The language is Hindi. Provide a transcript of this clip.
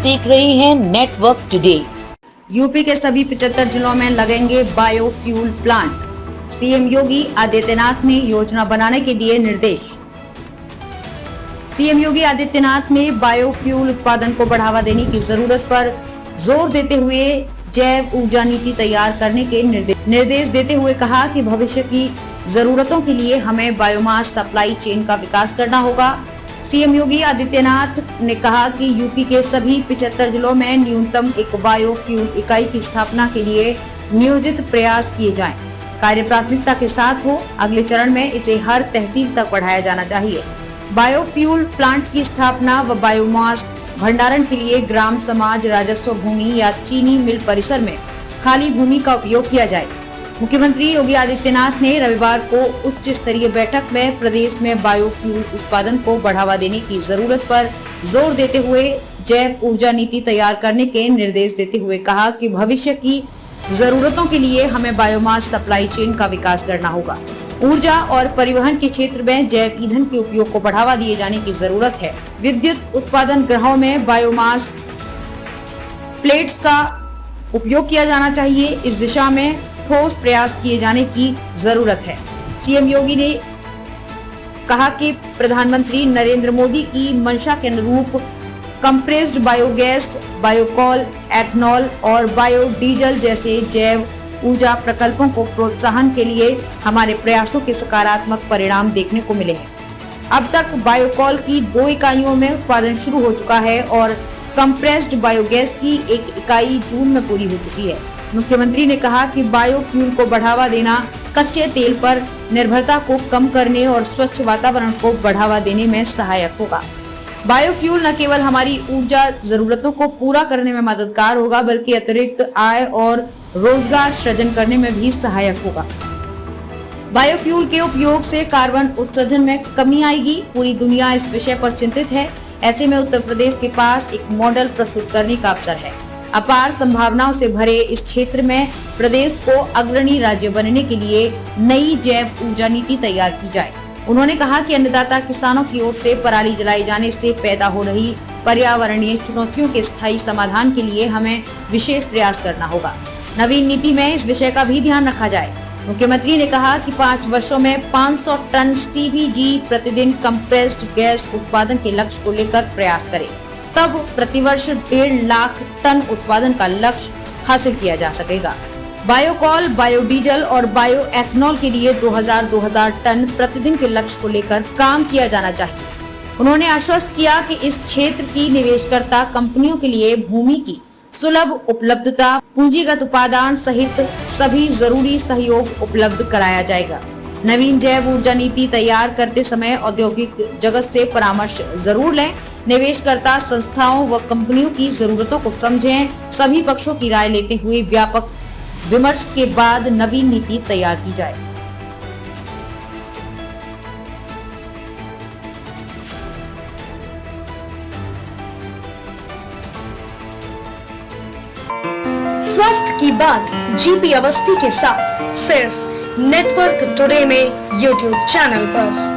देख रहे हैं नेटवर्क टुडे। यूपी के सभी 75 जिलों में लगेंगे biofuel plant. CM Yogi Adityanath ने योजना बनाने के दिए निर्देश। सीएम योगी आदित्यनाथ ने बायोफ्यूल उत्पादन को बढ़ावा देने की जरूरत पर जोर देते हुए जैव ऊर्जा नीति तैयार करने के निर्देश देते हुए कहा कि भविष्य की जरूरतों के लिए हमें बायोमास सप्लाई चेन का विकास करना होगा। सीएम योगी आदित्यनाथ ने कहा कि यूपी के सभी 75 जिलों में न्यूनतम एक बायोफ्यूल इकाई की स्थापना के लिए नियोजित प्रयास किए जाएं। कार्य प्राथमिकता के साथ हो। अगले चरण में इसे हर तहसील तक बढ़ाया जाना चाहिए। बायोफ्यूल प्लांट की स्थापना व बायोमास भंडारण के लिए ग्राम समाज राजस्व भूमि या चीनी मिल परिसर में खाली भूमि का उपयोग किया जाए। मुख्यमंत्री योगी आदित्यनाथ ने रविवार को उच्च स्तरीय बैठक में प्रदेश में बायोफ्यूल उत्पादन को बढ़ावा देने की जरूरत पर जोर देते हुए जैव ऊर्जा नीति तैयार करने के निर्देश देते हुए कहा कि भविष्य की जरूरतों के लिए हमें बायोमास सप्लाई चेन का विकास करना होगा। ऊर्जा और परिवहन के क्षेत्र में जैव ईंधन के उपयोग को बढ़ावा दिए जाने की जरूरत है। विद्युत उत्पादन गृहों में बायोमास प्लेट्स का उपयोग किया जाना चाहिए। इस दिशा में ठोस प्रयास किए जाने की जरूरत है। सीएम योगी ने कहा कि प्रधानमंत्री नरेंद्र मोदी की मंशा के अनुरूप कंप्रेस्ड बायोगैस, बायोकॉल, एथनॉल और बायोडीजल जैसे जैव ऊर्जा प्रकल्पों को प्रोत्साहन के लिए हमारे प्रयासों के सकारात्मक परिणाम देखने को मिले हैं। अब तक बायोकॉल की 2 इकाइयों में उत्पादन शुरू हो चुका है और कंप्रेस्ड बायोगैस की 1 इकाई जून में पूरी हो चुकी है। मुख्यमंत्री ने कहा कि बायोफ्यूल को बढ़ावा देना कच्चे तेल पर निर्भरता को कम करने और स्वच्छ वातावरण को बढ़ावा देने में सहायक होगा। बायोफ्यूल न केवल हमारी ऊर्जा जरूरतों को पूरा करने में मददगार होगा बल्कि अतिरिक्त आय और रोजगार सृजन करने में भी सहायक होगा। बायोफ्यूल के उपयोग से कार्बन उत्सर्जन में कमी आएगी। पूरी दुनिया इस विषय पर चिंतित है। ऐसे में उत्तर प्रदेश के पास एक मॉडल प्रस्तुत करने का अवसर है। अपार संभावनाओं से भरे इस क्षेत्र में प्रदेश को अग्रणी राज्य बनने के लिए नई जैव ऊर्जा नीति तैयार की जाए। उन्होंने कहा कि अन्नदाता किसानों की ओर से पराली जलाए जाने से पैदा हो रही पर्यावरणीय चुनौतियों के स्थायी समाधान के लिए हमें विशेष प्रयास करना होगा। नवीन नीति में इस विषय का भी ध्यान रखा जाए। मुख्यमंत्री ने कहा कि 5 वर्षों में 500 टन सीबीजी प्रतिदिन कंप्रेस्ड गैस उत्पादन के लक्ष्य को लेकर प्रयास करें। तब प्रतिवर्ष 1.5 लाख टन उत्पादन का लक्ष्य हासिल किया जा सकेगा। बायोकॉल, बायोडीजल और बायो एथनॉल के लिए 2000 टन प्रतिदिन के लक्ष्य को लेकर काम किया जाना चाहिए। उन्होंने आश्वस्त किया कि इस क्षेत्र की निवेशकर्ता कंपनियों के लिए भूमि की सुलभ उपलब्धता, पूंजीगत उपादान सहित सभी जरूरी सहयोग उपलब्ध कराया जाएगा। नवीन जैव ऊर्जा नीति तैयार करते समय औद्योगिक जगत से परामर्श जरूर लें। निवेशकर्ता संस्थाओं व कंपनियों की जरूरतों को समझें। सभी पक्षों की राय लेते हुए व्यापक विमर्श के बाद नवीन नीति तैयार की जाए। स्वास्थ्य की बात जीपी अवस्थी के साथ सिर्फ नेटवर्क टुडे में यूट्यूब चैनल पर।